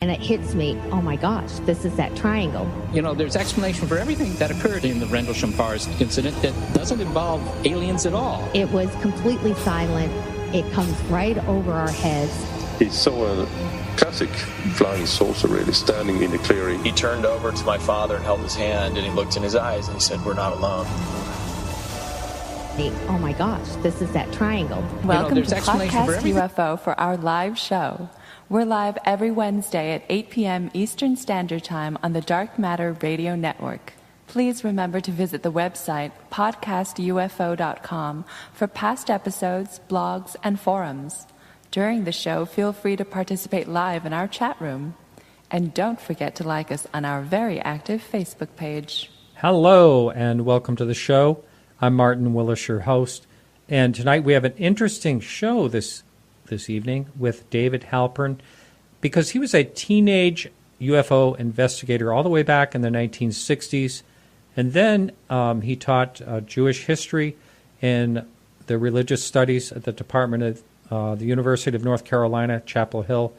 And it hits me, oh my gosh, this is that triangle. You know, there's explanation for everything that occurred in the Rendlesham Forest incident that doesn't involve aliens at all. It was completely silent. It comes right over our heads. He saw a classic flying saucer really standing in the clearing. He turned over to my father and held his hand, and he looked in his eyes and he said, "We're not alone." Oh my gosh, this is that triangle. Welcome to Podcast UFO for our live show. We're live every Wednesday at 8 p.m. Eastern Standard Time on the Dark Matter Radio Network. Please remember to visit the website podcastufo.com for past episodes, blogs, and forums. During the show, feel free to participate live in our chat room. And don't forget to like us on our very active Facebook page. Hello, and welcome to the show. I'm Martin Willis, your host. And tonight we have an interesting show this evening with David Halperin, because he was a teenage UFO investigator all the way back in the 1960s. And then he taught Jewish history and the religious studies at the Department of the University of North Carolina, Chapel Hill.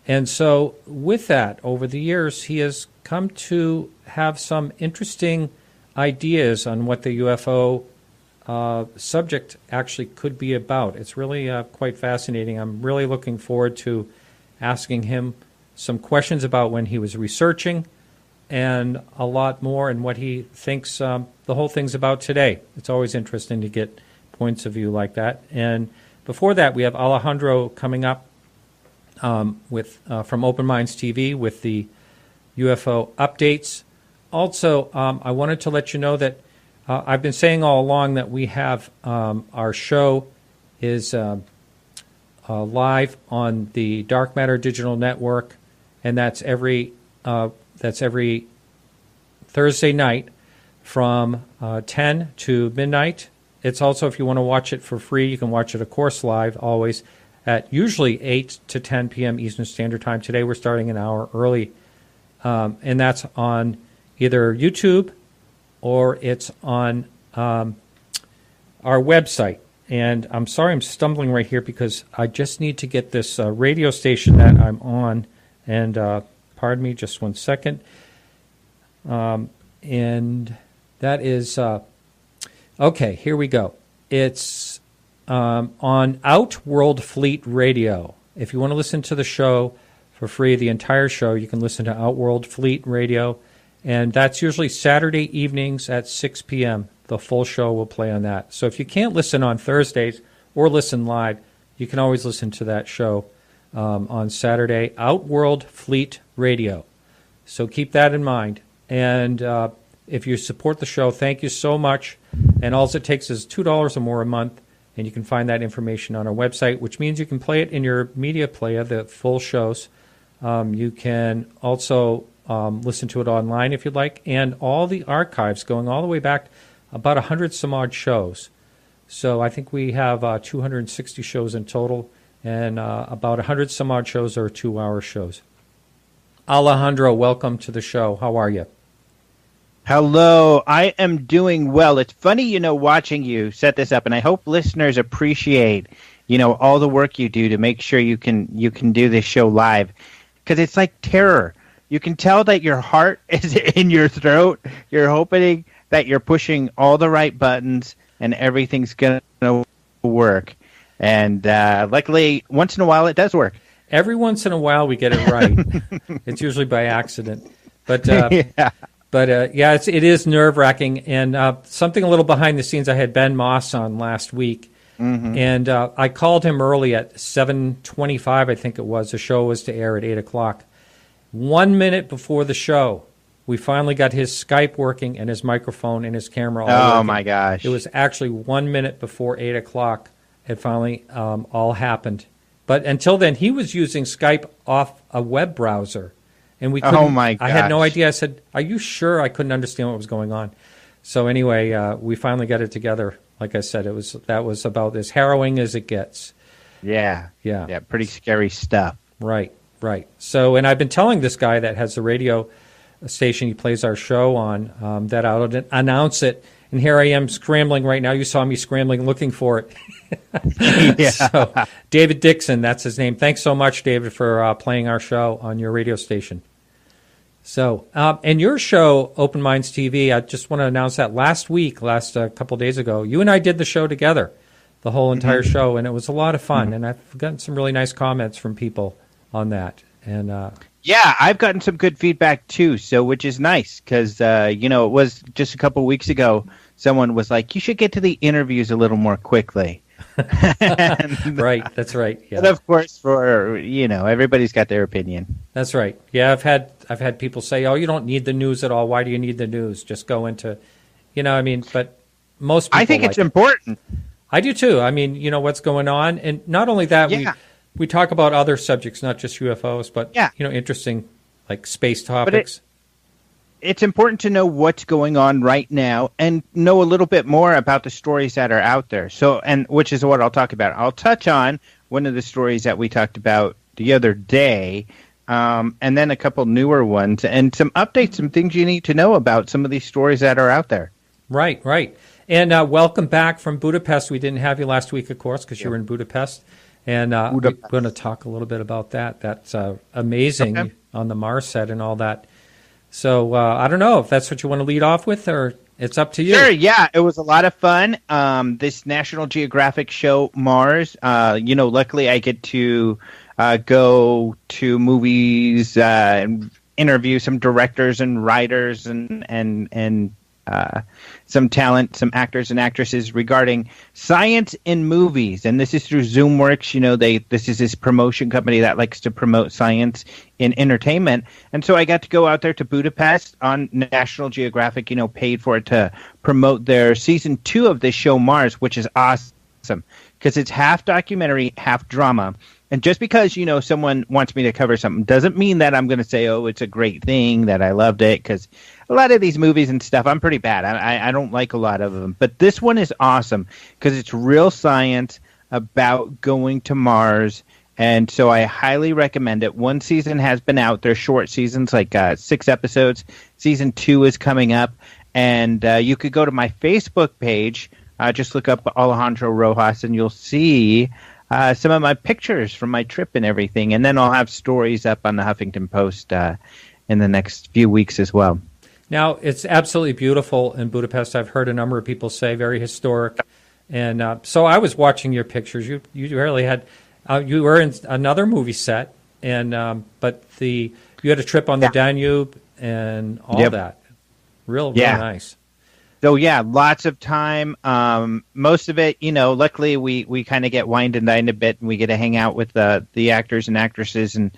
And so with that, over the years, he has come to have some interesting ideas on what the UFO subject actually could be about. It's really quite fascinating. I'm really looking forward to asking him some questions about when he was researching and a lot more and what he thinks the whole thing's about today. It's always interesting to get points of view like that. And before that, we have Alejandro coming up with from Open Minds TV with the UFO Updates. Also, I wanted to let you know that I've been saying all along that we have our show is live on the Dark Matter Digital Network, and that's every Thursday night from 10 to midnight. It's also, if you want to watch it for free, you can watch it, of course, live, always, at usually 8 to 10 p.m. Eastern Standard Time. Today we're starting an hour early, and that's on either YouTube or it's on our website. And I'm sorry I'm stumbling right here because I just need to get this radio station that I'm on. And pardon me just one second. And that is, okay, here we go. It's on Outworld Fleet Radio. If you want to listen to the show for free, the entire show, you can listen to Outworld Fleet Radio. And that's usually Saturday evenings at 6 p.m. The full show will play on that. So if you can't listen on Thursdays or listen live, you can always listen to that show on Saturday, Outworld Fleet Radio. So keep that in mind. And if you support the show, thank you so much. And all it takes is $2 or more a month, and you can find that information on our website, which means you can play it in your media player, the full shows. You can also listen to it online if you'd like, and all the archives going all the way back about 100 some odd shows. So I think we have 260 shows in total, and about 100 some odd shows are 2-hour shows. Alejandro, welcome to the show. How are you? Hello, I am doing well. It's funny, watching you set this up, and I hope listeners appreciate, all the work you do to make sure you can do this show live, because it's like terror. You can tell that your heart is in your throat. You're hoping that you're pushing all the right buttons and everything's going to work. And luckily, once in a while, it does work. Every once in a while, we get it right. It's usually by accident. But yeah. It is nerve-wracking. And something a little behind the scenes, I had Ben Moss on last week. Mm-hmm. And I called him early at 7:25, I think it was. The show was to air at 8 o'clock. 1 minute before the show, we finally got his Skype working and his microphone and his camera all working. Oh, my gosh. It was actually 1 minute before 8 o'clock. It finally all happened. But until then, he was using Skype off a web browser. And we couldn't, oh, my gosh. I had no idea. I said, are you sure? I couldn't understand what was going on. So anyway, we finally got it together. Like I said, that was about as harrowing as it gets. Yeah. Yeah, pretty scary stuff. Right. So, and I've been telling this guy that has the radio station he plays our show on that I'll announce it And here I am scrambling right now. You saw me scrambling looking for it. Yeah. So, David Dixon, that's his name. Thanks so much, David, for playing our show on your radio station. So, and your show, Open Minds TV, I just want to announce that last couple of days ago, you and I did the show together, the whole entire show, and it was a lot of fun. And I've gotten some really nice comments from people on that. And yeah, I've gotten some good feedback too, which is nice because it was just a couple of weeks ago. Someone was like, "You should get to the interviews a little more quickly." Right, that's right. Yeah. But of course, for everybody's got their opinion. That's right. Yeah, I've had people say, "Oh, you don't need the news at all. Why do you need the news? Just go into," But most people, I think it's important. I do too. I mean, what's going on, and not only that, we talk about other subjects, not just UFOs, but interesting like space topics. It's important to know what's going on right now and know a little bit more about the stories that are out there. So, and which is what I'll talk about. I'll touch on one of the stories that we talked about the other day, and then a couple newer ones and some updates, some things you need to know about some of these stories that are out there. Right, right. And welcome back from Budapest. We didn't have you last week, of course, because you were in Budapest. And we're going to talk a little bit about that. That's amazing on the Mars set and all that. So I don't know if that's what you want to lead off with, or it's up to you. Sure, yeah. It was a lot of fun. This National Geographic show, Mars, luckily I get to go to movies, and interview some directors and writers and some talent, some actors and actresses regarding science in movies. And this is through ZoomWorks. This is this promotion company that likes to promote science in entertainment. And so I got to go out there to Budapest on National Geographic, paid for it to promote their season 2 of this show, Mars, which is awesome because it's half documentary, half drama. And just because, someone wants me to cover something doesn't mean that I'm going to say, oh, it's a great thing, that I loved it, because a lot of these movies and stuff, I'm pretty bad. I don't like a lot of them. But this one is awesome because it's real science about going to Mars. And so I highly recommend it. One season has been out. They're short seasons, like 6 episodes. Season 2 is coming up. And you could go to my Facebook page. Just look up Alejandro Rojas, and you'll see some of my pictures from my trip and everything. And then I'll have stories up on the Huffington Post in the next few weeks as well. Now, it's absolutely beautiful in Budapest. I've heard a number of people say very historic. And so I was watching your pictures. You really had you were in another movie set, and but you had a trip on the Danube and all that. Real nice. So, yeah, lots of time. Most of it, luckily we kind of get wined and dined a bit, and we get to hang out with the actors and actresses and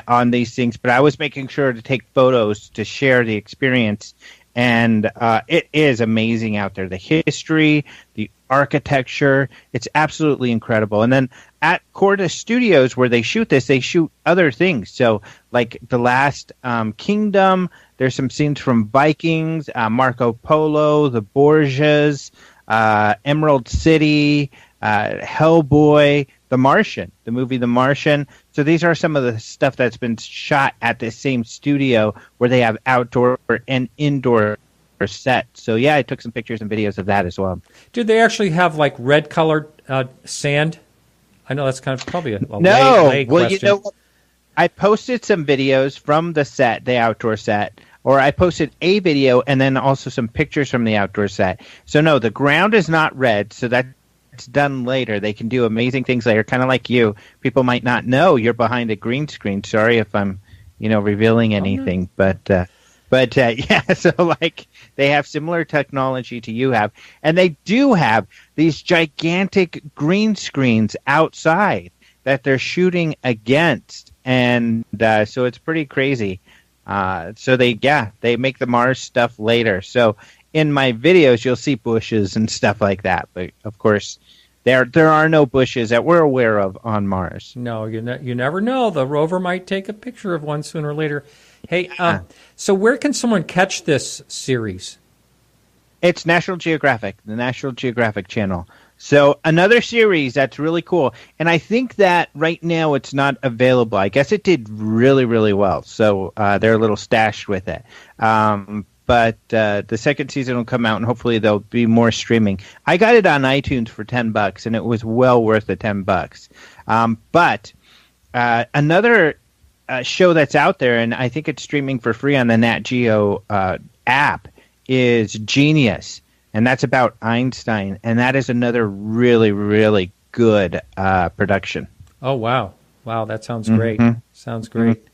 on these things. But I was making sure to take photos to share the experience. And it is amazing out there. The history, the architecture, it's absolutely incredible. And then at Corda Studios, where they shoot this, they shoot other things. So, like The Last Kingdom, there's some scenes from Vikings, Marco Polo, The Borgias, Emerald City, Hellboy, The Martian, the movie The Martian. So these are some of the stuff that's been shot at the same studio where they have outdoor and indoor sets. So, yeah, I took some pictures and videos of that as well. Did they actually have, like, red-colored sand? I know that's kind of probably a lay question. What? I posted some videos from the set, the outdoor set, or I posted a video and then also some pictures from the outdoor set. So, no, the ground is not red, so that's done later. They can do amazing things later, kind of like you. People might not know you're behind a green screen. Sorry if I'm, revealing anything, but yeah, so like they have similar technology to you have, and they do have these gigantic green screens outside that they're shooting against, and so it's pretty crazy. So they make the Mars stuff later. So in my videos, you'll see bushes and stuff like that, but of course, there are no bushes that we're aware of on Mars. No, you never know. The rover might take a picture of one sooner or later. Hey, so where can someone catch this series? It's National Geographic, the National Geographic channel. So another series that's really cool. And I think that right now it's not available. I guess it did really, really well. So they're a little stashed with it. but the second season will come out, and hopefully there'll be more streaming. I got it on iTunes for $10, and it was well worth the $10. But another show that's out there, and I think it's streaming for free on the Nat Geo app, is Genius, and that's about Einstein, and that is another really, really good production. Oh, wow. Wow, that sounds great. Sounds great.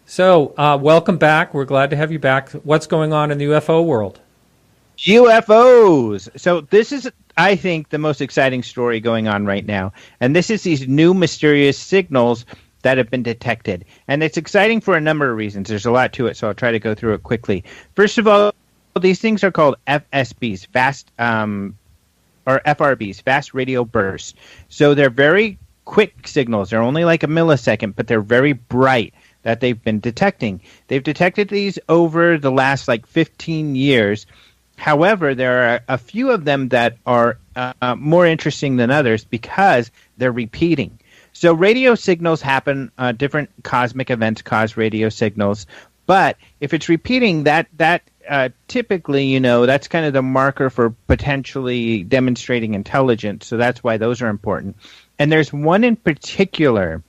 So, welcome back. We're glad to have you back. What's going on in the UFO world? UFOs. So this is, I think, the most exciting story going on right now. And this is these new mysterious signals that have been detected. And it's exciting for a number of reasons. There's a lot to it, so I'll try to go through it quickly. First of all, these things are called FSBs, or FRBs, fast radio bursts. So they're very quick signals. They're only like a millisecond, but they're very bright that they've been detecting. They've detected these over the last 15 years. However, there are a few of them that are more interesting than others because they're repeating. So radio signals happen, different cosmic events cause radio signals, but if it's repeating, that typically, that's kind of the marker for potentially demonstrating intelligence. So that's why those are important. And there's one in particular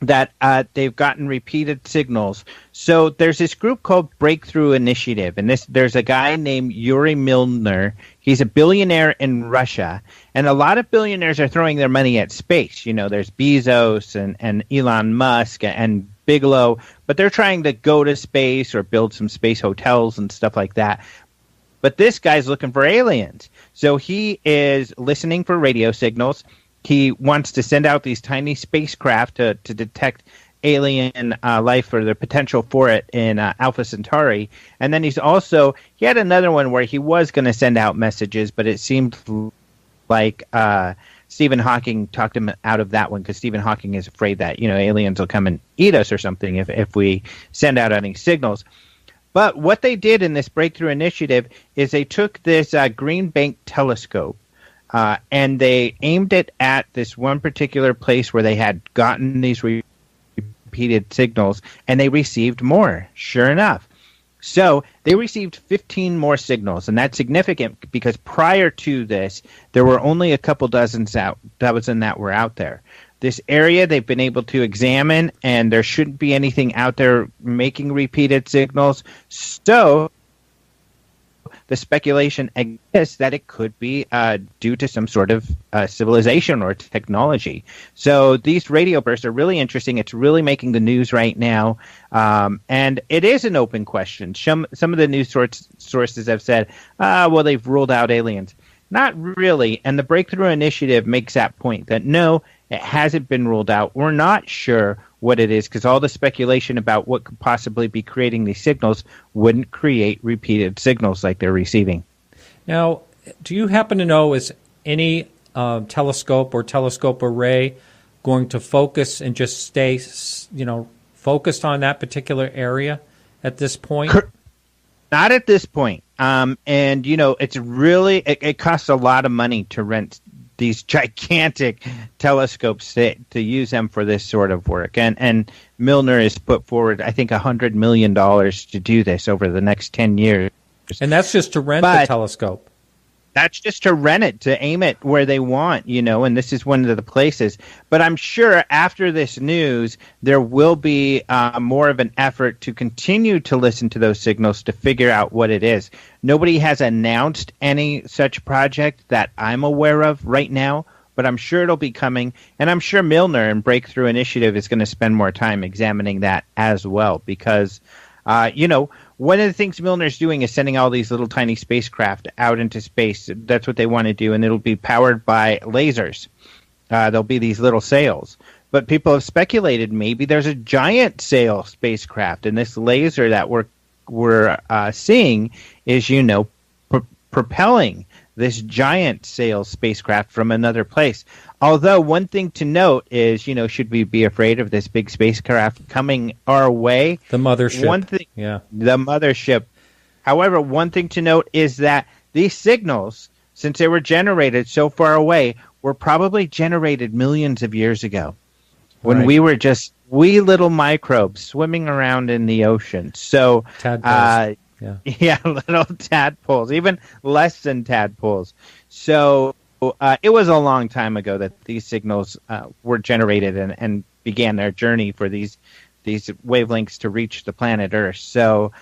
that they've gotten repeated signals. So there's this group called Breakthrough Initiative, and there's a guy named Yuri Milner. He's a billionaire in Russia, and a lot of billionaires are throwing their money at space. There's Bezos and Elon Musk and Bigelow, but they're trying to go to space or build some space hotels and stuff like that. But this guy's looking for aliens. So he is listening for radio signals. He wants to send out these tiny spacecraft to detect alien life or the potential for it in Alpha Centauri. And then he had another one where he was going to send out messages, but it seemed like Stephen Hawking talked him out of that one because Stephen Hawking is afraid that, aliens will come and eat us or something if we send out any signals. But what they did in this Breakthrough Initiative is they took this Green Bank telescope, and they aimed it at this one particular place where they had gotten these repeated signals, and they received more, sure enough. So they received 15 more signals, and that's significant because prior to this, there were only a couple dozen that were out there. This area they've been able to examine, and there shouldn't be anything out there making repeated signals. So the speculation exists that it could be due to some sort of civilization or technology. So these radio bursts are really interesting. It's really making the news right now. And it is an open question. Some of the news sources have said, well, they've ruled out aliens. Not really. And the Breakthrough Initiative makes that point that no, it hasn't been ruled out. We're not sure what it is because all the speculation about what could possibly be creating these signals wouldn't create repeated signals like they're receiving. Now, do you happen to know, is any telescope or telescope array going to focus and just stay, focused on that particular area at this point? Not at this point. And, it's really, it costs a lot of money to rent these gigantic telescopes to use them for this sort of work. And Milner has put forward, I think, $100 million to do this over the next 10 years. And that's just to rent the telescope. That's just to rent it, to aim it where they want, and this is one of the places. But I'm sure after this news, there will be more of an effort to continue to listen to those signals to figure out what it is. Nobody has announced any such project that I'm aware of right now, but I'm sure it'll be coming. And I'm sure Milner and Breakthrough Initiative is going to spend more time examining that as well because, one of the things Milner's doing is sending all these little tiny spacecraft out into space. That's what they want to do, and it'll be powered by lasers. There'll be these little sails. But people have speculated maybe there's a giant sail spacecraft, and this laser that we're seeing is, propelling this giant sail spacecraft from another place. Although one thing to note is, should we be afraid of this big spacecraft coming our way? The mothership. The mothership. However, one thing to note is that these signals, since they were generated so far away, were probably generated millions of years ago when we were just wee little microbes swimming around in the ocean. So, Yeah. Yeah, little tadpoles, even less than tadpoles. So it was a long time ago that these signals were generated and began their journey for these wavelengths to reach the planet Earth. So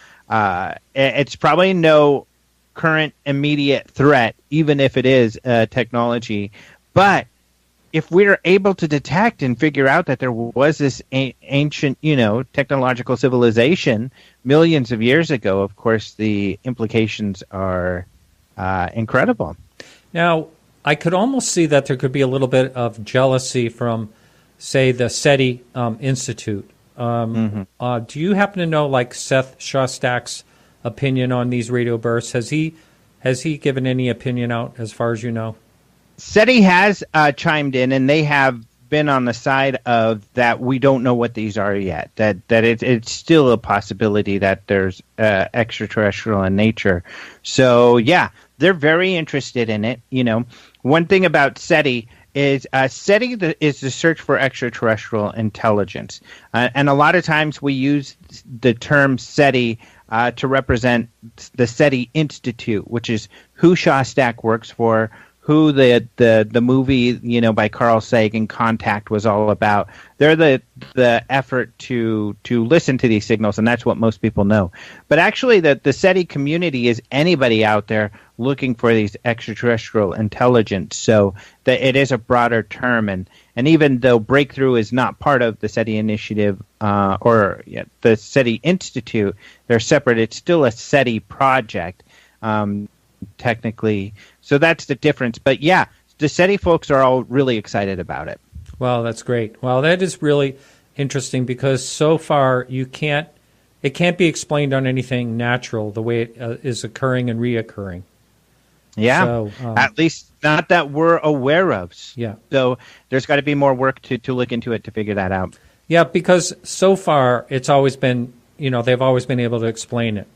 it's probably no current immediate threat, even if it is technology. But if we're able to detect and figure out that there was this ancient, technological civilization millions of years ago, of course, the implications are incredible. Now, I could almost see that there could be a little bit of jealousy from, say, the SETI Institute. Do you happen to know, like, Seth Shostak's opinion on these radio bursts? Has he given any opinion out, as far as you know? SETI has chimed in, and they have been on the side of that we don't know what these are yet, that it's still a possibility that there's extraterrestrial in nature. So, yeah, they're very interested in it. One thing about SETI is SETI is the search for extraterrestrial intelligence. And a lot of times we use the term SETI to represent the SETI Institute, which is who Shostak works for, who the movie, by Carl Sagan, Contact, was all about. They're the effort to listen to these signals, and that's what most people know. But actually, the SETI community is anybody out there looking for these extraterrestrial intelligence. So that it is a broader term, and even though Breakthrough is not part of the SETI initiative or the SETI Institute, they're separate. It's still a SETI project, technically. So that's the difference. But yeah, the SETI folks are all really excited about it. Well, that's great. Well, that is really interesting because so far it can't be explained on anything natural the way it is occurring and reoccurring. Yeah, so, at least not that we're aware of. Yeah. So there's got to be more work to look into it to figure that out. Yeah, because so far it's always been, they've always been able to explain it,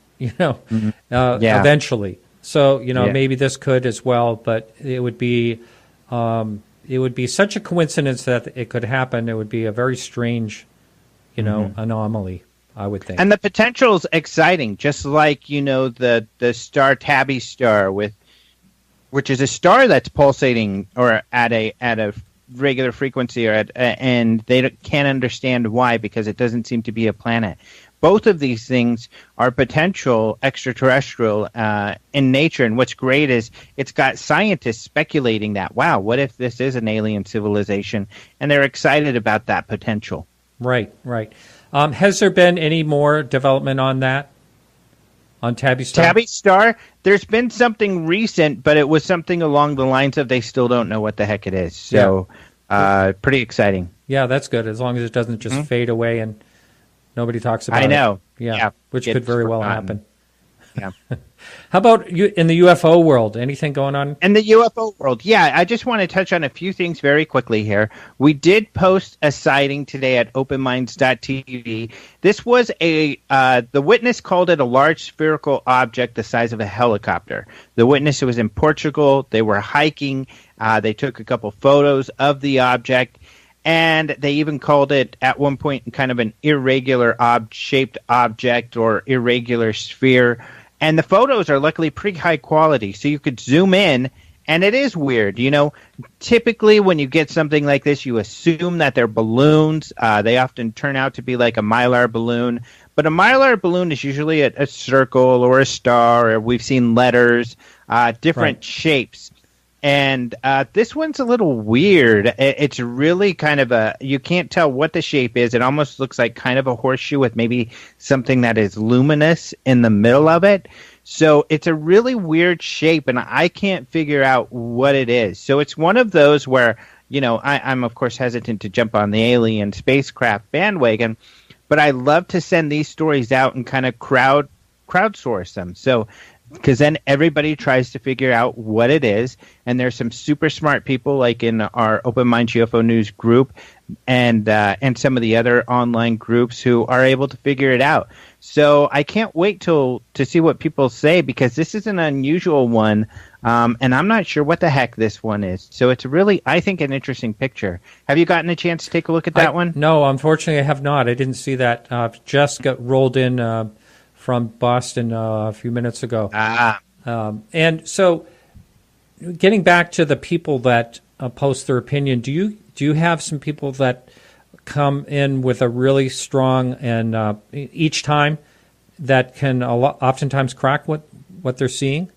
eventually. So, maybe this could as well, but it would be such a coincidence that it could happen. It would be a very strange, anomaly, I would think. And the potential's exciting, just like, the star Tabby star which is a star that's pulsating or at a regular frequency and they can't understand why because it doesn't seem to be a planet. Both of these things are potential extraterrestrial in nature, and what's great is it's got scientists speculating that, wow, what if this is an alien civilization? And they're excited about that potential. Right. Has there been any more development on that, on Tabby Star? Tabby Star, there's been something recent, but it was something along the lines of they still don't know what the heck it is. So pretty exciting. Yeah, that's good, as long as it doesn't just fade away and nobody talks about it. I know. Yeah, which could very well happen. Yeah. How about you in the UFO world? Anything going on? In the UFO world, yeah, I just want to touch on a few things very quickly here. We did post a sighting today at openminds.tv. This was the witness called it a large spherical object the size of a helicopter. The witness was in Portugal. They were hiking. They took a couple photos of the object. And they even called it, at one point, kind of an irregular shaped object or irregular sphere. And the photos are luckily pretty high quality, so you could zoom in, and it is weird. Typically when you get something like this, you assume that they're balloons. They often turn out to be like a Mylar balloon. But a Mylar balloon is usually a circle or a star, or we've seen letters, different shapes. And this one's a little weird. It's really kind of you can't tell what the shape is. It almost looks like kind of a horseshoe with maybe something that is luminous in the middle of it. So it's a really weird shape, and I can't figure out what it is. So it's one of those where, I'm, of course, hesitant to jump on the alien spacecraft bandwagon, but I love to send these stories out and kind of crowdsource them. So because then everybody tries to figure out what it is, and there's some super smart people like in our Open Minds UFO News group and some of the other online groups who are able to figure it out. So I can't wait to see what people say, because this is an unusual one, and I'm not sure what the heck this one is. So it's really, I think, an interesting picture. Have you gotten a chance to take a look at that one? No, unfortunately I have not. I didn't see that. Just got rolled in from Boston a few minutes ago. Ah. And so, getting back to the people that post their opinion, do you have some people that come in with a really strong and each time that can oftentimes crack what they're seeing?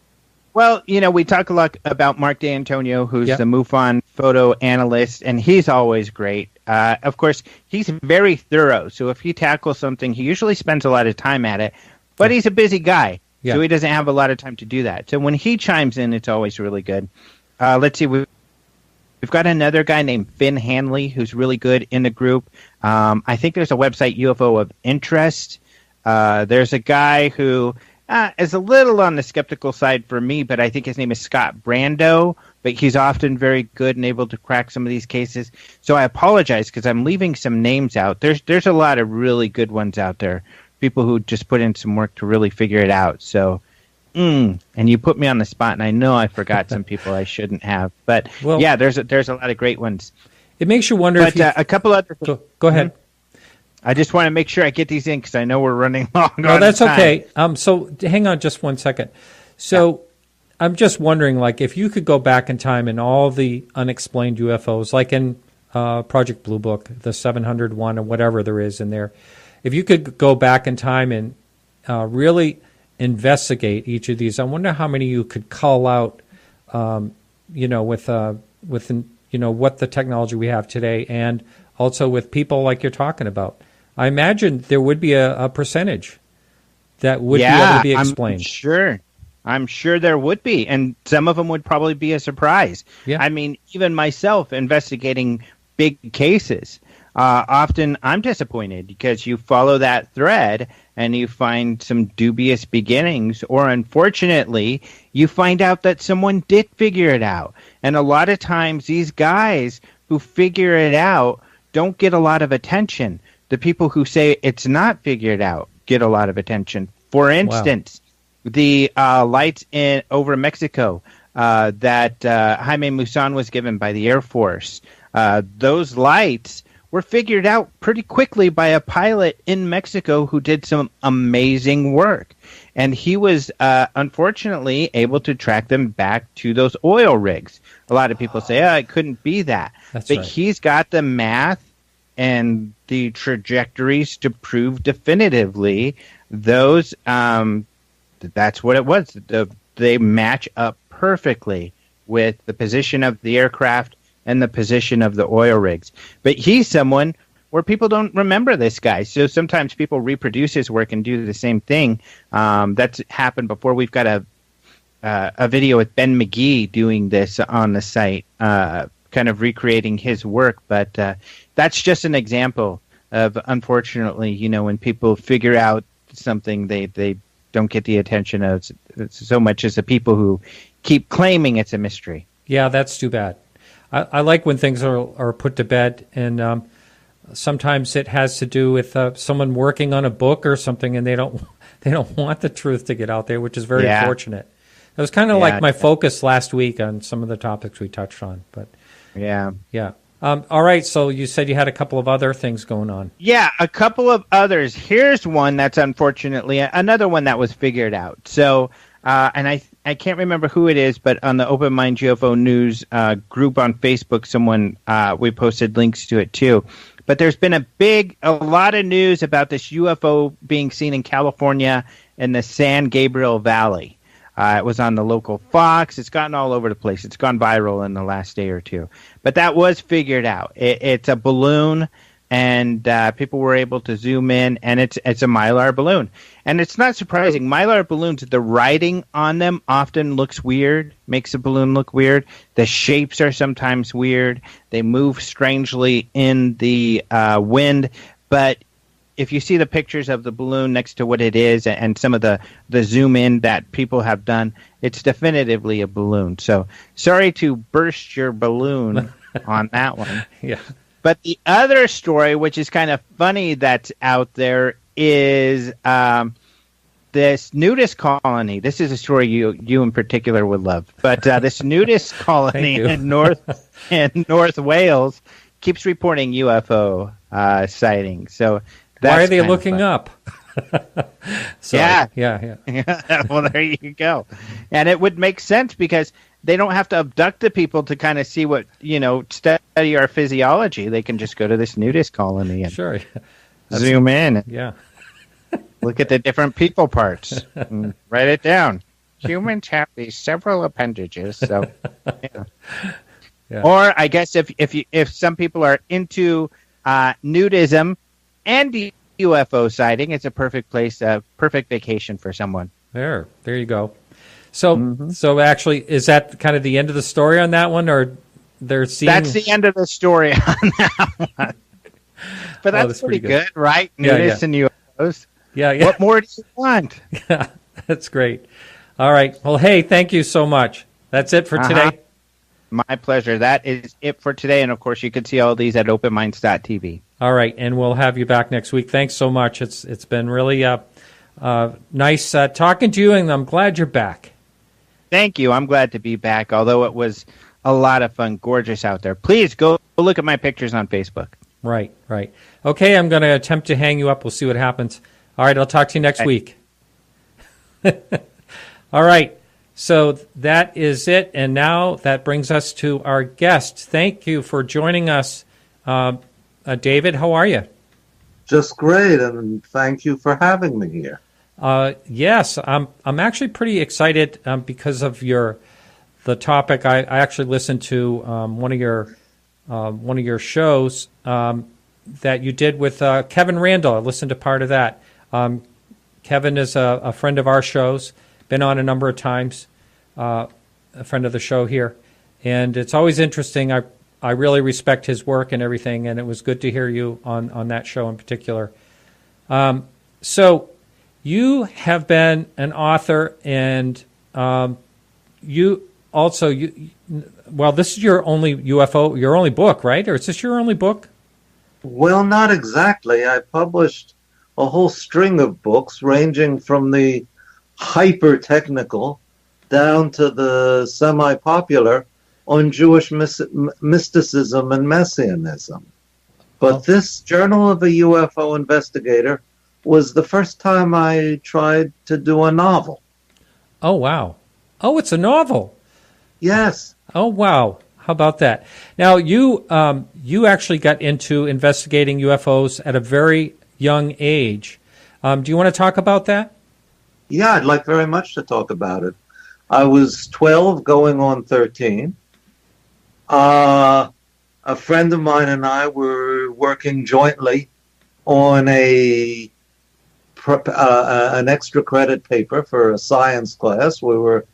Well, we talk a lot about Mark D'Antonio, who's Yeah. the MUFON photo analyst, and he's always great. Of course, he's very thorough, so if he tackles something, he usually spends a lot of time at it, but he's a busy guy, so he doesn't have a lot of time to do that. So when he chimes in, it's always really good. Let's see, we've got another guy named Finn Hanley who's really good in the group. I think there's a website, UFO of Interest. There's a guy who is a little on the skeptical side for me, but I think his name is Scott Brando, but he's often very good and able to crack some of these cases. So I apologize because I'm leaving some names out. There's a lot of really good ones out there, people who just put in some work to really figure it out. So, and you put me on the spot, and I know I forgot some people I shouldn't have. But, yeah, there's a lot of great ones. It makes you wonder if a couple other things. Go ahead. I just want to make sure I get these in because I know we're running long. No, that's okay. So hang on just 1 second. So I'm just wondering, like, if you could go back in time and all the unexplained UFOs, like in Project Blue Book, the 701 or whatever there is in there, if you could go back in time and really investigate each of these, I wonder how many you could call out, with what the technology we have today, and also with people like you're talking about. I imagine there would be a percentage that would be able to be explained. I'm sure there would be, and some of them would probably be a surprise. Yeah. I mean, even myself investigating big cases, often I'm disappointed because you follow that thread and you find some dubious beginnings, or unfortunately, you find out that someone did figure it out. And a lot of times these guys who figure it out don't get a lot of attention. The people who say it's not figured out get a lot of attention. For instance, the lights over Mexico that Jaime Maussan was given by the Air Force, those lights were figured out pretty quickly by a pilot in Mexico who did some amazing work. And he was, unfortunately, able to track them back to those oil rigs. A lot of people say, it couldn't be that. But he's got the math and the trajectories to prove definitively those, that's what it was. They match up perfectly with the position of the aircraft and the position of the oil rigs. But he's someone where people don't remember this guy. So sometimes people reproduce his work and do the same thing. That's happened before. We've got a video with Ben McGee doing this on the site, kind of recreating his work. But that's just an example of, unfortunately, when people figure out something, they don't get the attention of so much as the people who keep claiming it's a mystery. Yeah, that's too bad. I like when things are put to bed, and sometimes it has to do with someone working on a book or something, and they don't want the truth to get out there, which is very unfortunate. It was kind of like my focus last week on some of the topics we touched on, but yeah. All right, so you said you had a couple of other things going on. Yeah, a couple of others. Here's one that's unfortunately another one that was figured out. So, and I can't remember who it is, but on the Open Mind UFO News group on Facebook, we posted links to it too. But there's been a lot of news about this UFO being seen in California in the San Gabriel Valley. It was on the local Fox. It's gotten all over the place. It's gone viral in the last day or two. But that was figured out. It's a balloon, and people were able to zoom in, and it's a Mylar balloon. And it's not surprising. Mylar balloons, the writing on them often looks weird, makes a balloon look weird. The shapes are sometimes weird. They move strangely in the wind. But if you see the pictures of the balloon next to what it is and some of the zoom in that people have done, it's definitively a balloon. So sorry to burst your balloon on that one. Yeah. But the other story, which is kind of funny that's out there, is this nudist colony. This is a story you in particular would love. But this nudist colony in North Wales keeps reporting UFO sightings. So why are they looking up? So, yeah. Well, there you go. And it would make sense because they don't have to abduct the people to kind of see what, study our physiology. They can just go to this nudist colony and sure. zoom in. Yeah. Look at the different people parts and write it down. Humans have these several appendages. So, Yeah. Or I guess if some people are into nudism and UFO sighting, it's a perfect place, perfect vacation for someone. There you go. So actually, is that kind of the end of the story on that one, or they're seeing? That's the end of the story on that one. But that's pretty good, right? Nudists and UFOs. Yeah. What more do you want? Yeah, that's great. All right. Well, hey, thank you so much. That's it for today. My pleasure. That is it for today. And, of course, you can see all these at openminds.tv. All right. And we'll have you back next week. Thanks so much. It's been really nice talking to you, and I'm glad you're back. Thank you. I'm glad to be back, although it was a lot of fun. Gorgeous out there. Please go look at my pictures on Facebook. Right. Okay, I'm going to attempt to hang you up. We'll see what happens. All right, I'll talk to you next week. All right. So that is it, and now that brings us to our guest. Thank you for joining us, David. How are you? Just great, and thank you for having me here. Yes, I'm actually pretty excited because of the topic. I actually listened to one of your shows that you did with Kevin Randall. I listened to part of that. Kevin is a friend of our shows. Been on a number of times, a friend of the show here. And it's always interesting. I really respect his work and everything, and it was good to hear you on that show in particular. So you have been an author, and you also, this is your only UFO, your only book, right? Or is this your only book? Well, not exactly. I published a whole string of books ranging from the hyper-technical down to the semi-popular on Jewish mysticism and messianism. But this Journal of a UFO Investigator was the first time I tried to do a novel. Oh, wow. Oh, it's a novel. Yes. Oh, wow. How about that? Now, you actually got into investigating UFOs at a very young age. Do you want to talk about that? Yeah, I'd like very much to talk about it. I was 12 going on 13. A friend of mine and I were working jointly on an extra credit paper for a science class. We were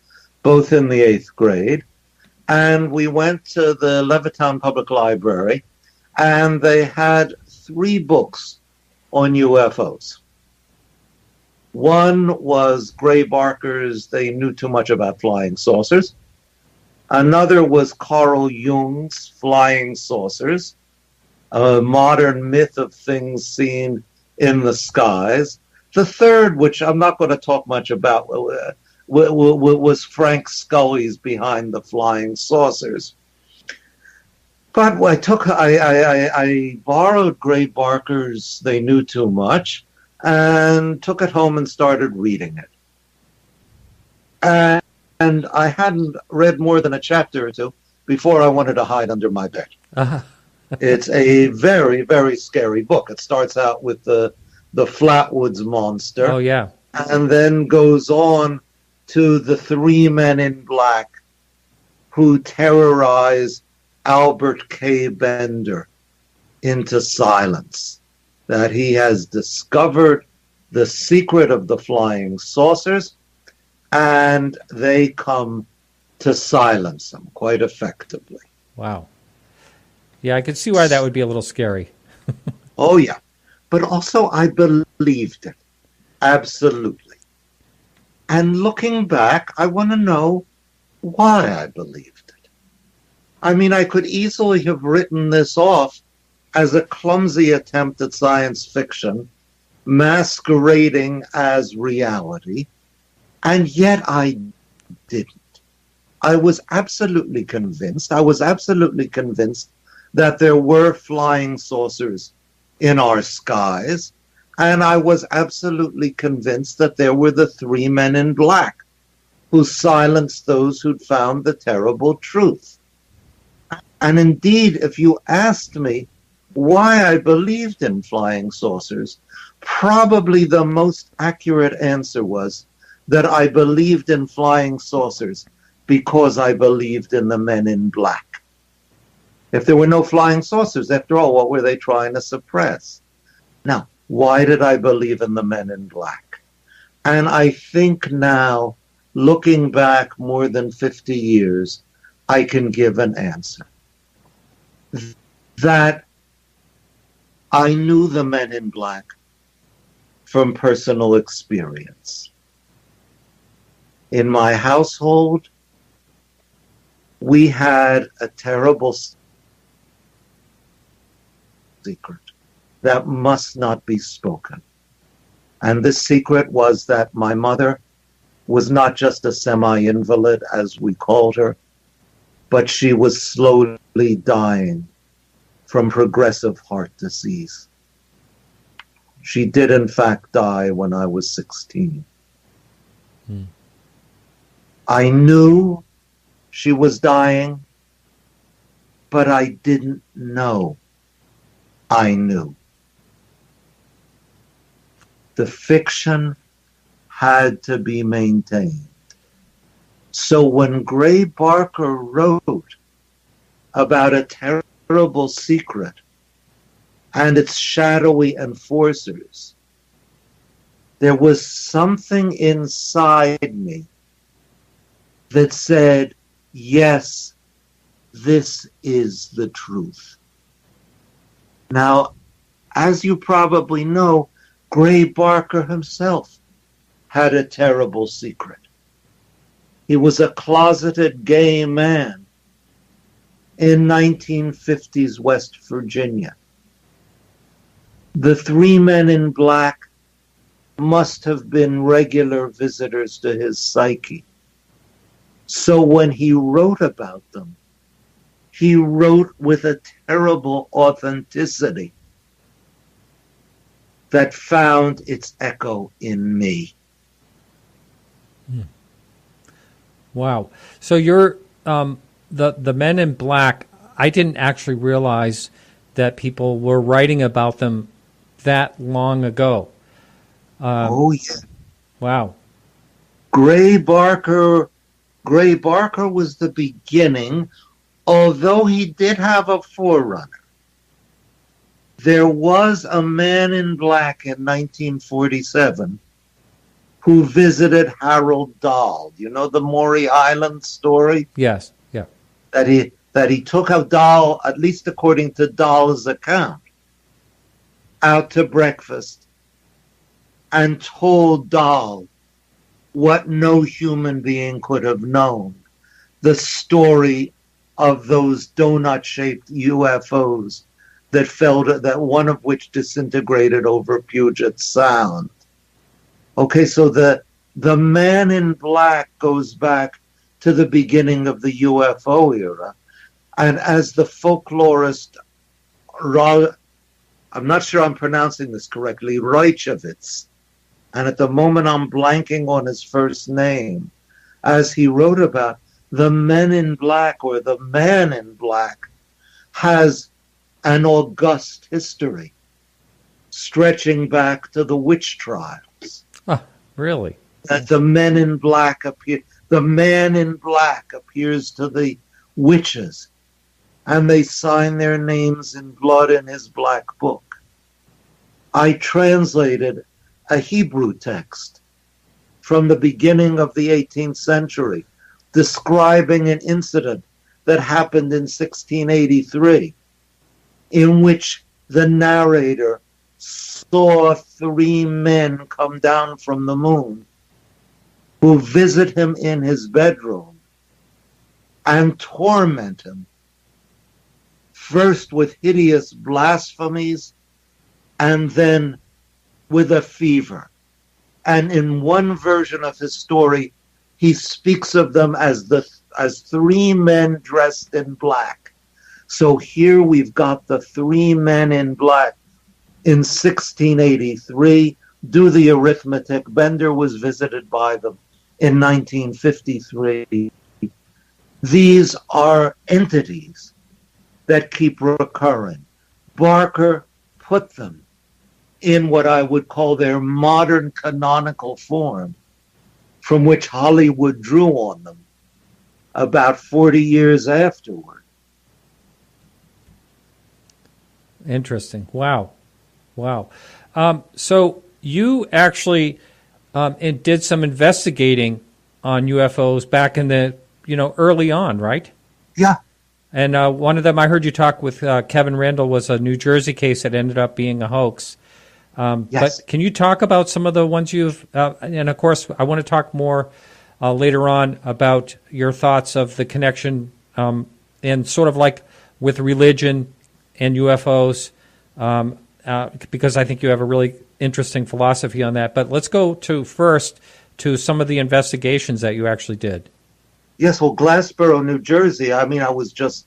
both in the 8th grade. And we went to the Levittown Public Library, and they had 3 books on UFOs. One was Gray Barker's They Knew Too Much About Flying Saucers. Another was Carl Jung's Flying Saucers, a modern myth of things seen in the skies. The third, which I'm not going to talk much about, was Frank Scully's Behind the Flying Saucers. But I borrowed Gray Barker's They Knew Too Much and took it home and started reading it. And I hadn't read more than a chapter or two before I wanted to hide under my bed. It's a very, very scary book. It starts out with the Flatwoods Monster. Oh, yeah. And then goes on to the 3 men in black who terrorize Albert K. Bender into silence. That he has discovered the secret of the flying saucers, and they come to silence him quite effectively. Wow. Yeah, I could see why that would be a little scary. Oh, yeah. But also I believed it. Absolutely. And looking back, I want to know why I believed it. I mean, I could easily have written this off as a clumsy attempt at science fiction, masquerading as reality, and yet I didn't. I was absolutely convinced that there were flying saucers in our skies, And I was absolutely convinced that there were the three men in black who silenced those who'd found the terrible truth. And indeed, if you asked me why I believed in flying saucers, probably the most accurate answer was that I believed in flying saucers because I believed in the men in black. If there were no flying saucers, after all, what were they trying to suppress? Now, why did I believe in the men in black? And I think now, looking back more than 50 years, I can give an answer. That I knew the men in black from personal experience. In my household, we had a terrible secret that must not be spoken. And this secret was that my mother was not just a semi-invalid, as we called her, but she was slowly dying from progressive heart disease. She did, in fact, die when I was 16. I knew she was dying, but I didn't know I knew. The fiction had to be maintained. So when Gray Barker wrote about a terrible secret and its shadowy enforcers, there was something inside me that said, yes, this is the truth. Now, as you probably know, Gray Barker himself had a terrible secret. He was a closeted gay man in 1950s West Virginia. The three men in black must have been regular visitors to his psyche. So when he wrote about them, he wrote with a terrible authenticity that found its echo in me. Wow. So you're the men in black. I didn't actually realize that people were writing about them that long ago. Oh yeah. Wow. Gray Barker was the beginning, although he did have a forerunner. There was a man in black in 1947 who visited Harold Dahl. You know the Maury Island story? Yes, yeah. That he took a Dahl, at least according to Dahl's account, out to breakfast and told Dahl what no human being could have known, the story of those donut-shaped UFOs that fell, that one of which disintegrated over Puget Sound. Okay, so the man in black goes back to the beginning of the UFO era, and as the folklorist, I'm not sure I'm pronouncing this correctly, Reichovitz, and at the moment I'm blanking on his first name, as he wrote about, the men in black, or the man in black, has an august history stretching back to the witch trials. Oh, really? That the men in black the man in black appears to the witches, and they sign their names in blood in his black book. I translated a Hebrew text from the beginning of the 18th century describing an incident that happened in 1683 in which the narrator saw three men come down from the moon who visit him in his bedroom and torment him, first with hideous blasphemies and then with a fever. And in one version of his story, he speaks of them as three men dressed in black. So here we've got the three men in black in 1683. Do the arithmetic. Bender was visited by them in 1953. These are entities that keep recurring. Barker put them in what I would call their modern canonical form, from which Hollywood drew on them about 40 years afterward. Interesting. Wow. So you actually did some investigating on UFOs back in the, early on, right? Yeah. And one of them, I heard you talk with Kevin Rendell, was a New Jersey case that ended up being a hoax. Yes. But can you talk about some of the ones you've, and of course, I want to talk more later on about your thoughts of the connection and sort of like with religion and UFOs, because I think you have a really interesting philosophy on that. But let's go first to some of the investigations that you actually did. Yes, well, Glassboro, New Jersey. I mean, I was just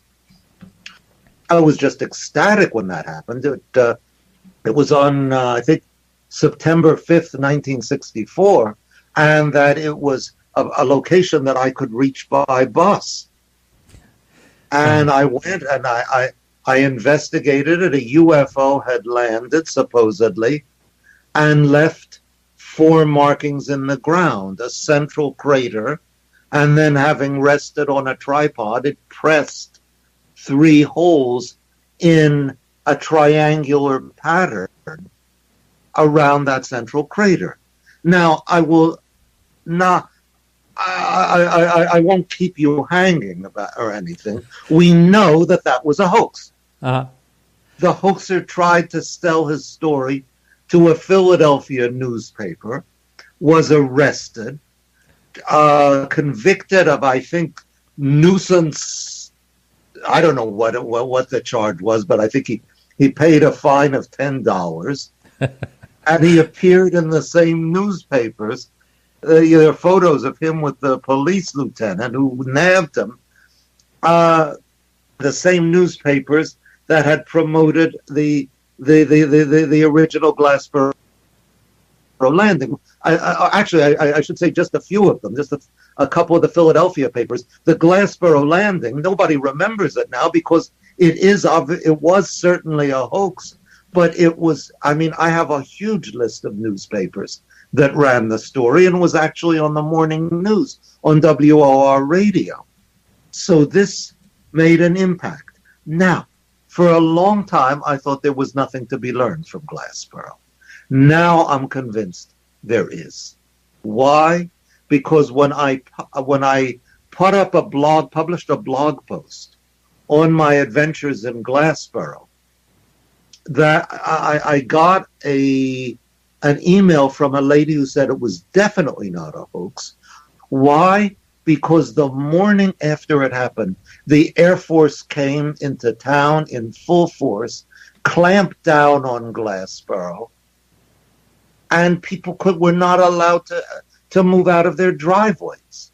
ecstatic when that happened. It was on, I think, September 5th, 1964, and that it was a location that I could reach by bus. And I went and I investigated it. A UFO had landed, supposedly, and left 4 markings in the ground, a central crater, and then having rested on a tripod, it pressed 3 holes in a triangular pattern around that central crater. Now, I won't keep you hanging about or anything. We know that was a hoax. Uh-huh. The hoaxer tried to sell his story to a Philadelphia newspaper, was arrested, convicted of, I think, nuisance. I don't know what the charge was, but I think he paid a fine of $10, and he appeared in the same newspapers. There are photos of him with the police lieutenant who nabbed him. The same newspapers that had promoted the original Glassboro landing. I should say just a few of them, just a couple of the Philadelphia papers. The Glassboro landing, nobody remembers it now because it was certainly a hoax, but it was, I have a huge list of newspapers that ran the story and was actually on the morning news on WOR radio. So this made an impact. Now, for a long time, I thought there was nothing to be learned from Glassboro. Now I'm convinced there is. Why? Because when I published a blog post on my adventures in Glassboro, that I got an email from a lady who said it was definitely not a hoax. Why? Because the morning after it happened, the Air Force came into town in full force, clamped down on Glassboro, and people were not allowed to move out of their driveways.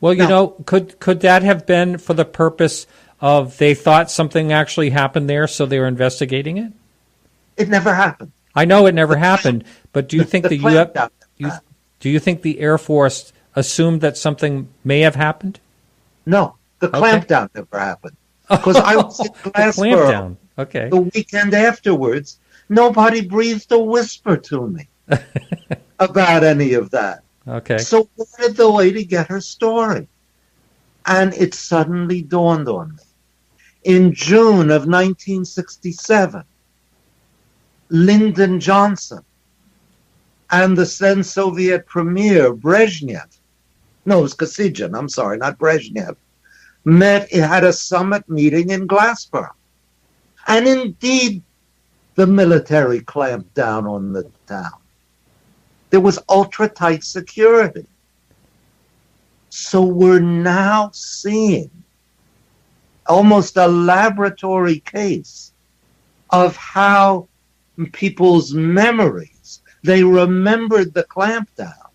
Well, could that have been for the purpose of they thought something actually happened there, so they were investigating it? It never happened. I know it never happened, but do you think do you think the Air Force assumed that something may have happened? No, the clampdown never happened. Because I was in Glassboro the weekend afterwards. Nobody breathed a whisper to me about any of that. Okay. So where did the lady get her story? And it suddenly dawned on me. In June of 1967, Lyndon Johnson and the then Soviet premier Brezhnev, no, it was Kosygin, I'm sorry, not Brezhnev, had a summit meeting in Glassboro. And indeed, the military clamped down on the town. There was ultra-tight security. So we're now seeing almost a laboratory case of how people's memories, they remembered the clampdown,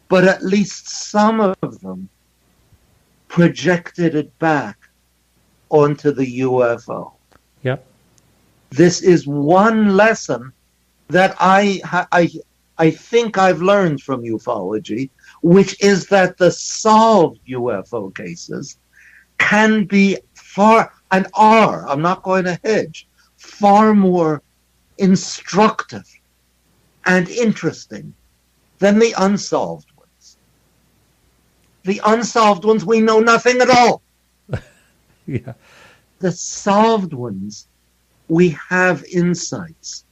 but at least some of them projected it back onto the UFO. Yep. This is one lesson that I think I've learned from ufology, which is that the solved UFO cases can be far, and are, I'm not going to hedge, far more instructive and interesting than the unsolved ones. The unsolved ones, we know nothing at all. Yeah. The solved ones, we have insights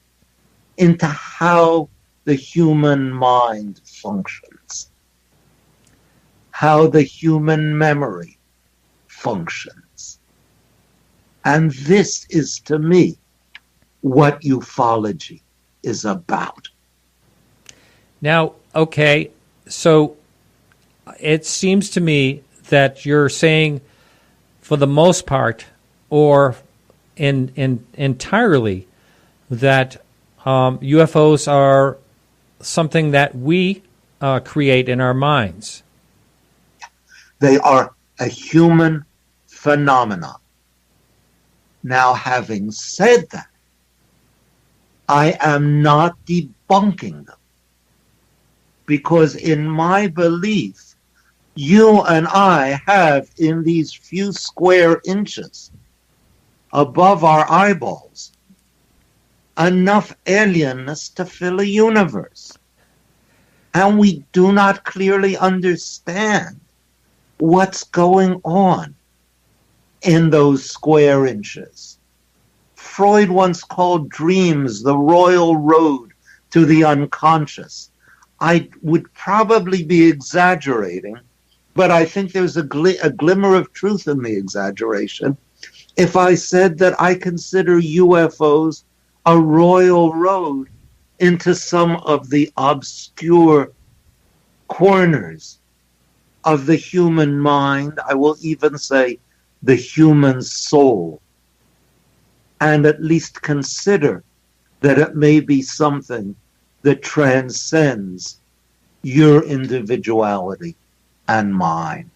into how the human mind functions, how the human memory functions. And this is, to me, what ufology is about. Now, okay, so it seems to me that you're saying, for the most part, or entirely, that UFOs are something that we create in our minds. They are a human phenomenon. Now, having said that, I am not debunking them, because in my belief, you and I have, in these few square inches above our eyeballs, enough alienness to fill a universe. And we do not clearly understand what's going on in those square inches. Freud once called dreams the royal road to the unconscious. I would probably be exaggerating, but I think there's a glimmer of truth in the exaggeration if I said that I consider UFOs a royal road into some of the obscure corners of the human mind, I will even say the human soul, and at least consider that it may be something that transcends your individuality and mine.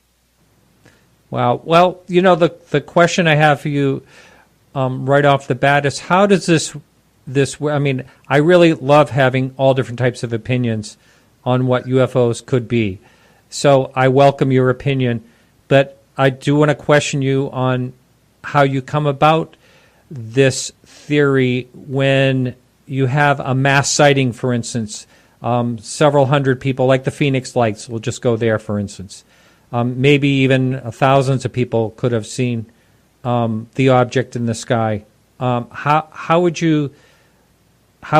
Wow. Well, you know, the question I have for you right off the bat is, how does this I mean, I really love having all different types of opinions on what UFOs could be. So I welcome your opinion, but I do want to question you on how you come about this theory when you have a mass sighting, for instance, several hundred people, like the Phoenix Lights, we'll just go there, for instance. Maybe even thousands of people could have seen the object in the sky. How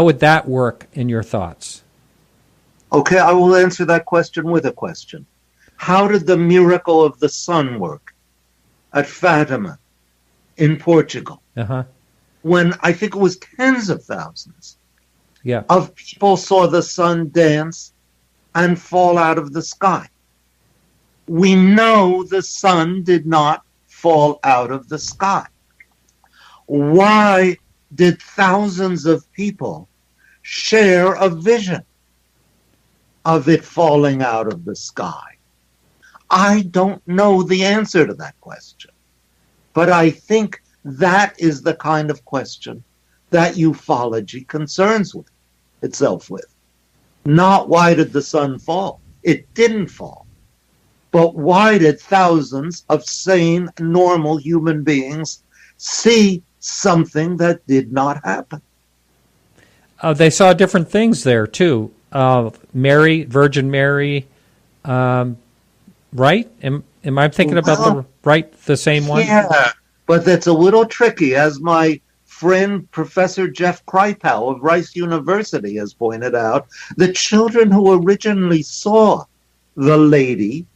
would that work in your thoughts? Okay, I will answer that question with a question. How did the miracle of the sun work at Fatima in Portugal? When I think it was tens of thousands of people saw the sun dance and fall out of the sky. We know the sun did not fall out of the sky. Why did thousands of people share a vision of it falling out of the sky? I don't know the answer to that question, but I think that is the kind of question that ufology concerns itself with. Not why did the sun fall? It didn't fall. But why did thousands of sane, normal human beings see something that did not happen? They saw different things there, too. Mary, Virgin Mary, right? Am I thinking about the same one? Yeah, but that's a little tricky, as my friend Professor Jeff Krypau of Rice University has pointed out. The children who originally saw the lady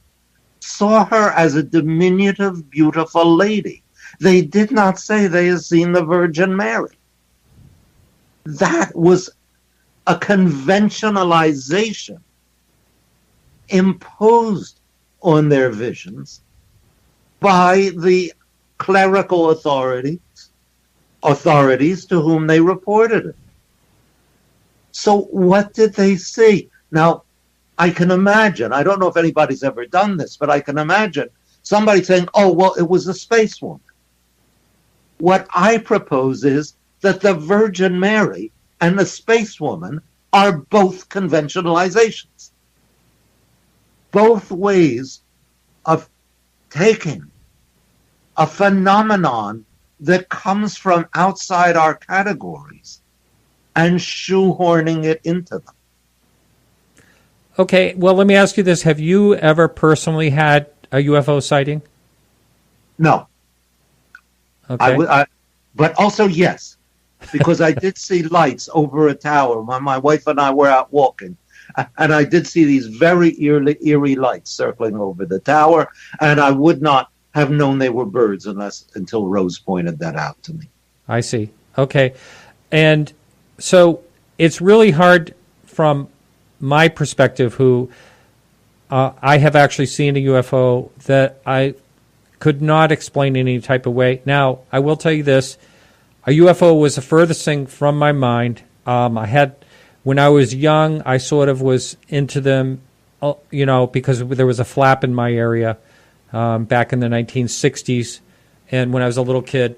saw her as a diminutive, beautiful lady. They did not say they had seen the Virgin Mary. That was a conventionalization imposed on their visions by the clerical authorities to whom they reported it. So what did they see? Now, I can imagine, I don't know if anybody's ever done this, but I can imagine somebody saying, oh, well, it was a spacewalk. What I propose is that the Virgin Mary and the spacewoman are both conventionalizations. Both ways of taking a phenomenon that comes from outside our categories and shoehorning it into them. Okay, well, let me ask you this. Have you ever personally had a UFO sighting? No. Okay. But also yes, because I did see lights over a tower when my wife and I were out walking. And I did see these very eerie lights circling over the tower, and I would not have known they were birds until Rose pointed that out to me. I see. Okay. And so it's really hard from my perspective, who I have actually seen a UFO that I could not explain in any type of way. Now, I will tell you this. A UFO was the furthest thing from my mind. When I was young, I sort of was into them, because there was a flap in my area back in the 1960s, and when I was a little kid.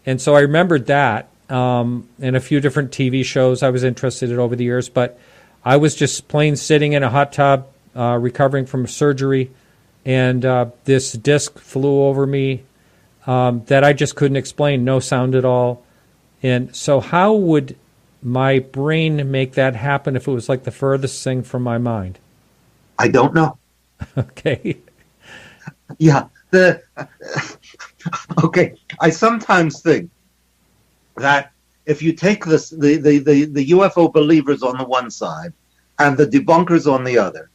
And so I remembered that, and a few different TV shows I was interested in over the years. But I was just plain sitting in a hot tub, recovering from surgery, and this disc flew over me that I just couldn't explain, no sound at all. And so how would my brain make that happen if it was like the furthest thing from my mind? I don't know. Okay. Yeah. Okay. I sometimes think that if you take the UFO believers on the one side and the debunkers on the other,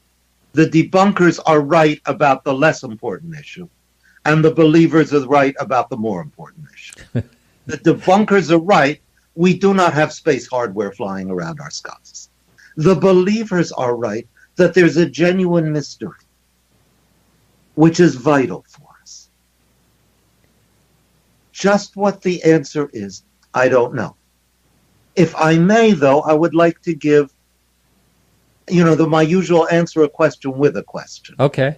the debunkers are right about the less important issue, and the believers are right about the more important issue. The debunkers are right. We do not have space hardware flying around our skies. The believers are right that there's a genuine mystery, which is vital for us. Just what the answer is, I don't know. If I may, though, I would like to give, my usual answer a question with a question. Okay.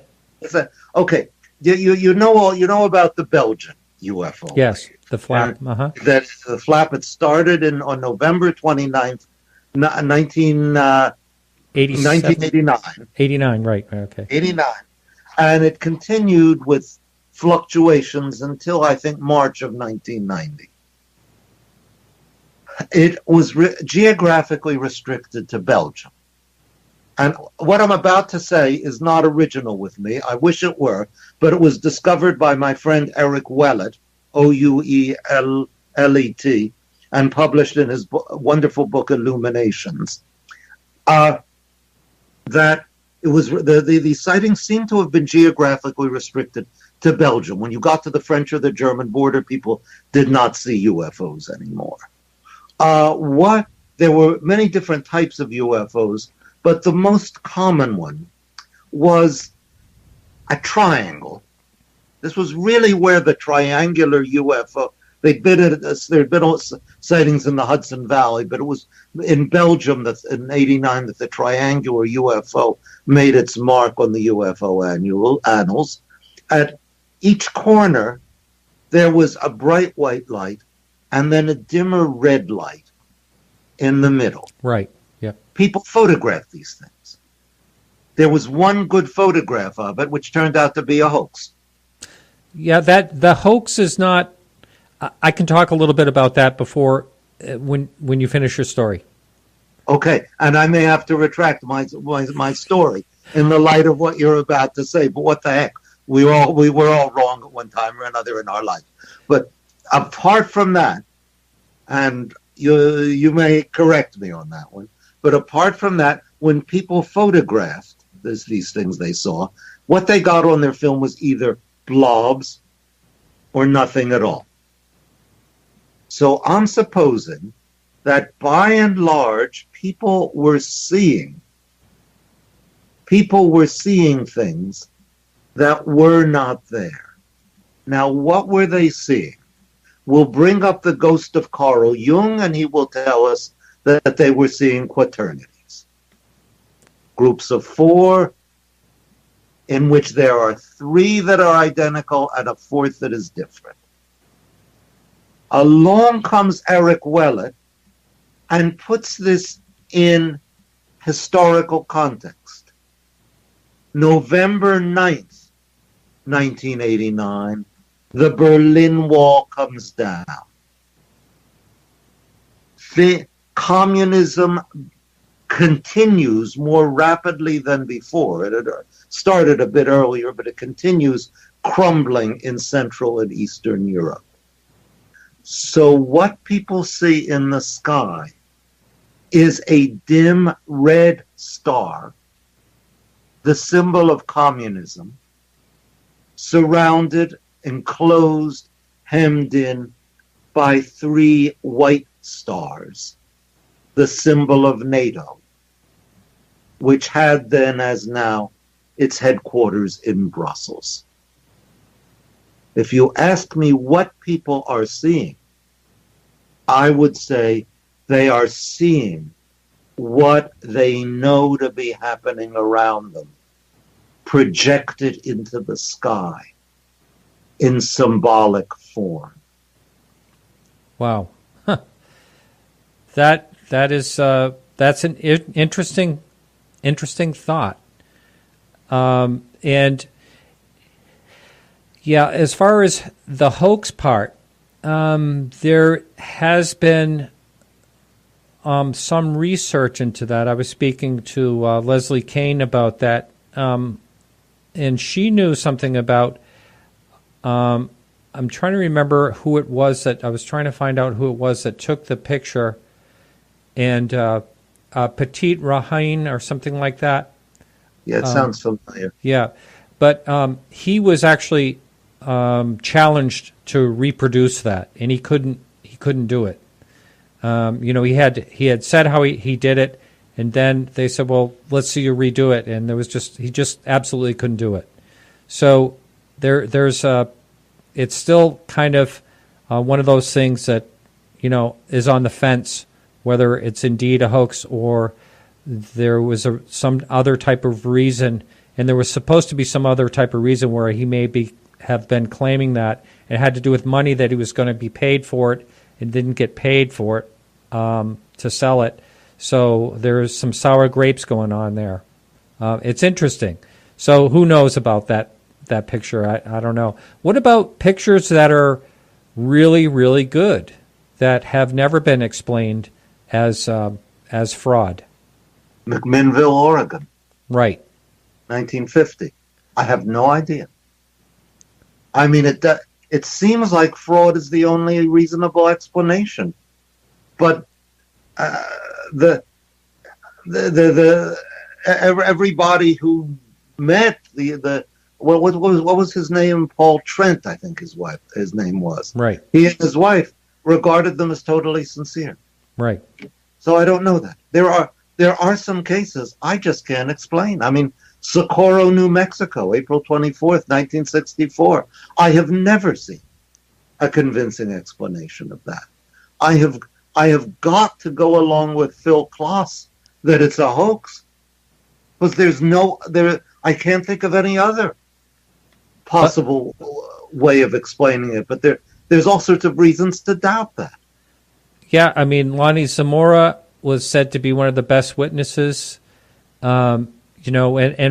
Okay. You know about the Belgian UFO. Yes, the flap. That the flap had started on November 29th, 1989. 89, right. Okay. 89. And it continued with fluctuations until, I think, March of 1990. It was geographically restricted to Belgium. And what I'm about to say is not original with me. I wish it were, but it was discovered by my friend Eric Ouellet, Ouellet, and published in his wonderful book Illuminations. That it was the sightings seemed to have been geographically restricted to Belgium. When you got to the French or the German border, people did not see UFOs anymore. There were many different types of UFOs, but the most common one was a triangle. This was really where the triangular UFO, there had been sightings in the Hudson Valley, but it was in Belgium in 89 that the triangular UFO made its mark on the UFO annals. At each corner, there was a bright white light and then a dimmer red light in the middle. Right. Yeah. People photographed these things. There was one good photograph of it, which turned out to be a hoax. Yeah, the hoax is not. I can talk a little bit about that before when you finish your story. Okay, and I may have to retract my story in the light of what you're about to say. But what the heck? We were all wrong at one time or another in our life. But apart from that, and you may correct me on that one, but apart from that, when people photographed these things they saw, what they got on their film was either blobs or nothing at all. So I'm supposing that by and large, people were seeing things that were not there. Now, what were they seeing? We'll bring up the ghost of Carl Jung, and he will tell us that they were seeing quaternities. Groups of 4, in which there are 3 that are identical and a 4th that is different. Along comes Eric Wellett and puts this in historical context. November 9th, 1989, the Berlin Wall comes down. The communism continues more rapidly than before. It had started a bit earlier, but it continues crumbling in Central and Eastern Europe. So what people see in the sky is a dim red star, the symbol of communism, surrounded, enclosed, hemmed in by 3 white stars, the symbol of NATO, which had then, as now, its headquarters in Brussels. If you ask me what people are seeing, I would say they are seeing what they know to be happening around them, projected into the sky in symbolic form. Wow. Huh. That's an interesting thought. And yeah, as far as the hoax part, there has been some research into that. I was speaking to Leslie Kane about that, and she knew something about. I'm trying to remember who it was that I was trying to find out who it was that took the picture, and Petit Rahine or something like that. Yeah, it sounds familiar. Yeah, but he was actually challenged to reproduce that, and he couldn't do it. He had said how he did it, and then they said, well, let's see you redo it, and he just absolutely couldn't do it. So there's it's still kind of one of those things that is on the fence, whether it's indeed a hoax or there was some other type of reason, and there was supposed to be some other type of reason where he may have been claiming that it had to do with money that he was going to be paid for it and didn't get paid for it to sell it. So there's some sour grapes going on there. It's interesting. So who knows about that picture? I don't know. What about pictures that are really, really good that have never been explained as fraud? McMinnville, Oregon. Right. 1950. I have no idea. I mean, it seems like fraud is the only reasonable explanation, but everybody who met what was his name? Paul Trent, I think his name was. Right. He and his wife regarded them as totally sincere. Right. So I don't know that. There are some cases I just can't explain. I mean, Socorro, New Mexico, April 24th, 1964. I have never seen a convincing explanation of that. I have got to go along with Phil Klass that it's a hoax, because I can't think of any other possible way of explaining it. But there's all sorts of reasons to doubt that. Yeah, I mean, Lonnie Zamora was said to be one of the best witnesses. And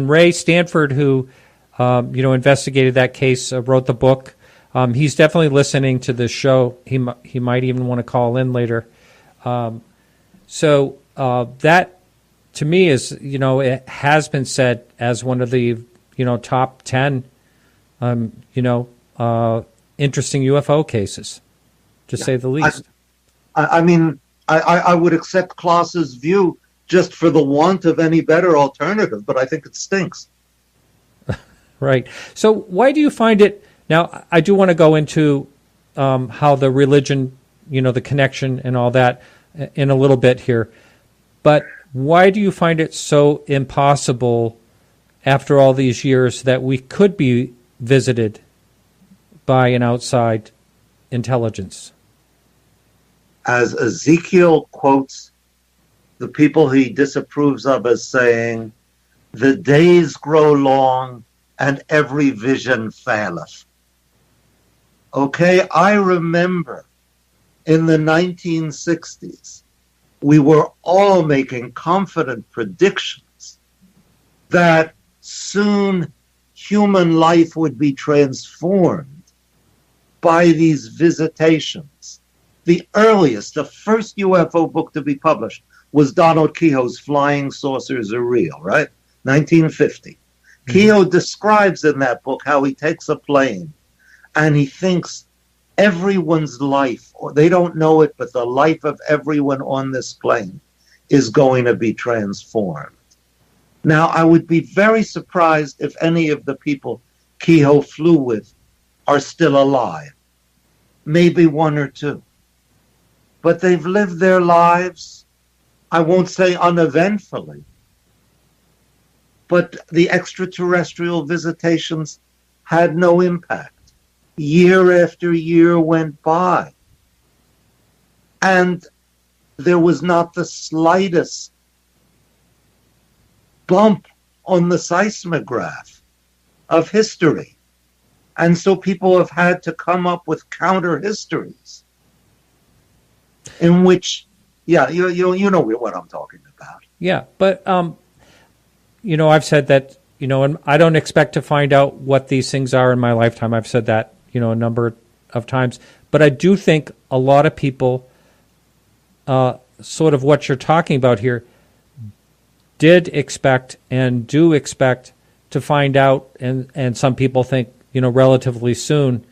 Ray Stanford, who investigated that case, wrote the book. He's definitely listening to this show. He might even want to call in later. So that, to me, is it has been said as one of the top 10 interesting UFO cases, to say the least. I mean, I would accept Klaus's view just for the want of any better alternative, but I think it stinks. Right. So why do you find it? Now, I do want to go into how the religion, the connection and all that in a little bit here. But why do you find it so impossible after all these years that we could be visited by an outside intelligence? As Ezekiel quotes the people he disapproves of as saying, "The days grow long and every vision faileth." Okay, I remember in the 1960s, we were all making confident predictions that soon human life would be transformed by these visitations. The earliest, the first UFO book to be published was Donald Kehoe's Flying Saucers Are Real, right? 1950. Mm-hmm. Kehoe describes in that book how he takes a plane and he thinks everyone's life, or they don't know it, but the life of everyone on this plane is going to be transformed. Now, I would be very surprised if any of the people Kehoe flew with are still alive. Maybe one or two. But they've lived their lives, I won't say uneventfully, but the extraterrestrial visitations had no impact. Year after year went by, and there was not the slightest bump on the seismograph of history. And so people have had to come up with counter histories in which, yeah, you know what I'm talking about. Yeah, but, I've said that, and I don't expect to find out what these things are in my lifetime. I've said that, a number of times. But I do think a lot of people, sort of what you're talking about here, did expect and do expect to find out, and some people think, relatively soon.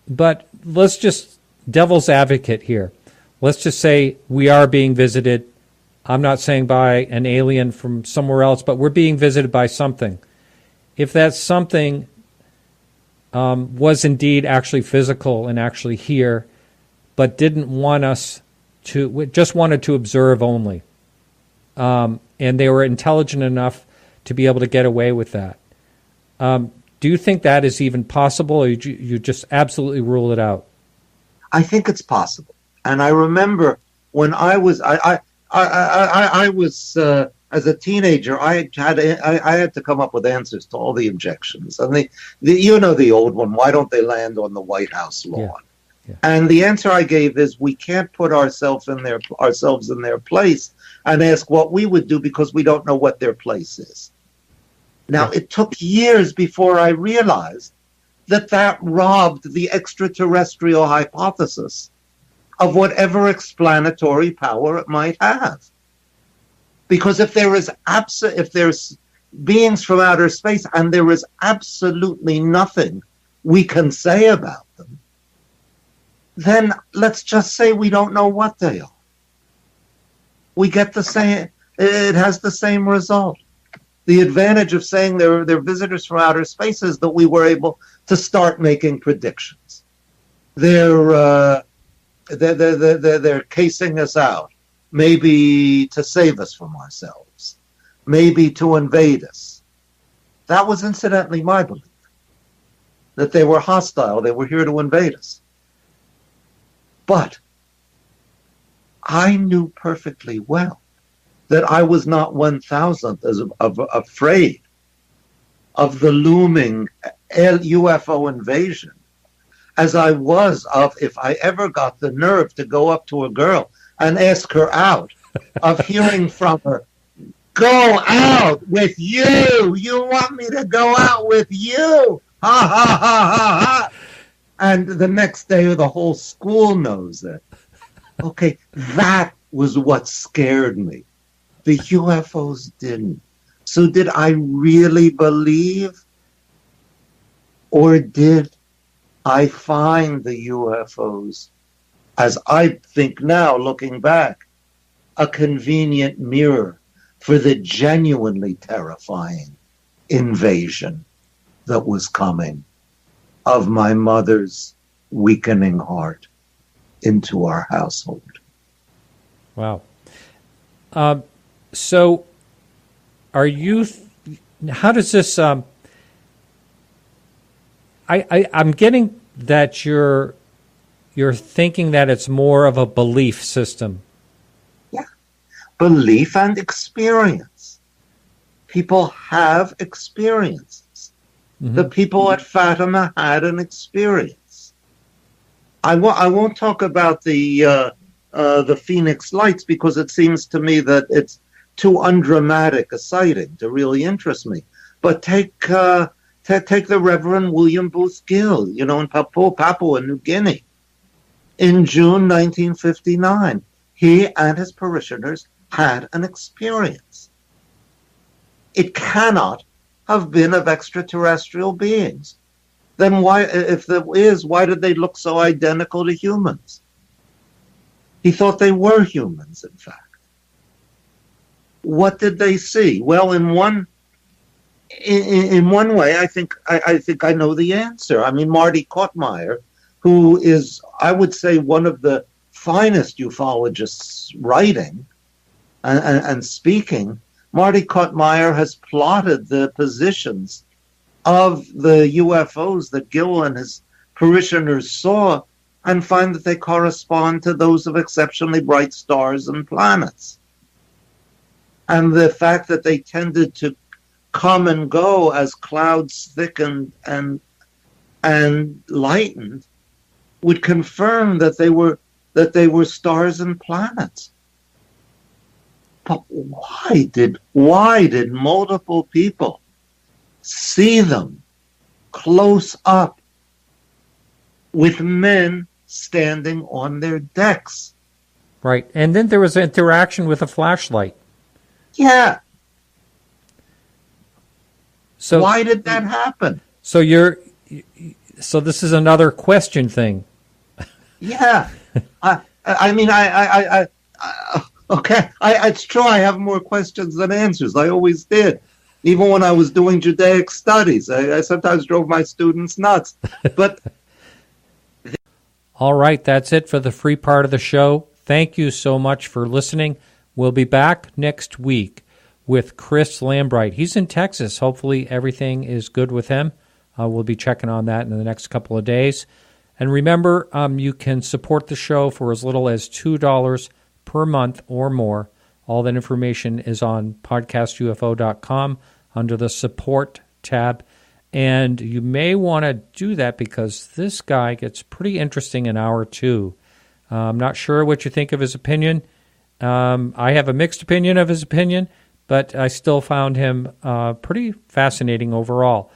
But let's just, devil's advocate here. Let's just say we are being visited. I'm not saying by an alien from somewhere else, but we're being visited by something. If that something was indeed actually physical and actually here, but didn't want us to, just wanted to observe only. And they were intelligent enough to be able to get away with that. Do you think that is even possible, or you just absolutely rule it out? I think it's possible. And I remember when I was, I was as a teenager, I had to come up with answers to all the objections. And the old one, why don't they land on the White House lawn? Yeah. Yeah. And the answer I gave is we can't put ourselves in their place and ask what we would do because we don't know what their place is. Now, it took years before I realized that robbed the extraterrestrial hypothesis of whatever explanatory power it might have. Because if there's beings from outer space and there is absolutely nothing we can say about them, then let's just say we don't know what they are. We get the same, it has the same result. The advantage of saying they're visitors from outer space is that we were able to start making predictions. They're casing us out. Maybe to save us from ourselves, maybe to invade us. That was incidentally my belief, that they were hostile, they were here to invade us. But I knew perfectly well that I was not 1,000th afraid of the looming UFO invasion as I was of if I ever got the nerve to go up to a girl and ask her out, of hearing from her, go out with you. You want me to go out with you? Ha, ha, ha, ha, ha. And the next day, the whole school knows it. Okay, that was what scared me. The UFOs didn't. So did I really believe? Or did I find the UFOs, as I think now, looking back, a convenient mirror for the genuinely terrifying invasion that was coming of my mother's weakening heart into our household? Wow. So are you, how does this, I'm getting that you're thinking that it's more of a belief system. Yeah. Belief and experience. People have experiences. Mm-hmm. The people at Fatima had an experience. I won't talk about the Phoenix Lights because it seems to me that it's too undramatic a sighting to really interest me. But take the Reverend William Booth Gill, in Papua New Guinea. In June 1959, he and his parishioners had an experience. It cannot have been of extraterrestrial beings. Then why, if there is, why did they look so identical to humans? He thought they were humans, in fact. What did they see? Well, in one way, I think I know the answer. I mean, Marty Kottmeyer, who is, I would say, one of the finest ufologists writing and speaking, Marty Kottmeyer has plotted the positions of the UFOs that Gill and his parishioners saw and find that they correspond to those of exceptionally bright stars and planets. And the fact that they tended to come and go as clouds thickened and lightened would confirm that they were stars and planets. But why did multiple people see them close up with men standing on their decks? Right. And then there was interaction with a flashlight. Yeah. So why did that happen? So this is another question thing. Yeah. Okay. It's true. I have more questions than answers. I always did. Even when I was doing Judaic studies, I sometimes drove my students nuts. But all right, that's it for the free part of the show. Thank you so much for listening. We'll be back next week with Chris Lambright. He's in Texas. Hopefully everything is good with him. We'll be checking on that in the next couple of days. And remember, you can support the show for as little as $2 per month or more. All that information is on podcastufo.com under the support tab. And you may want to do that because this guy gets pretty interesting in hour 2. I'm not sure what you think of his opinion. I have a mixed opinion of his opinion, but I still found him pretty fascinating overall.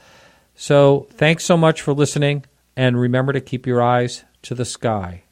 So thanks so much for listening, and remember to keep your eyes to the sky.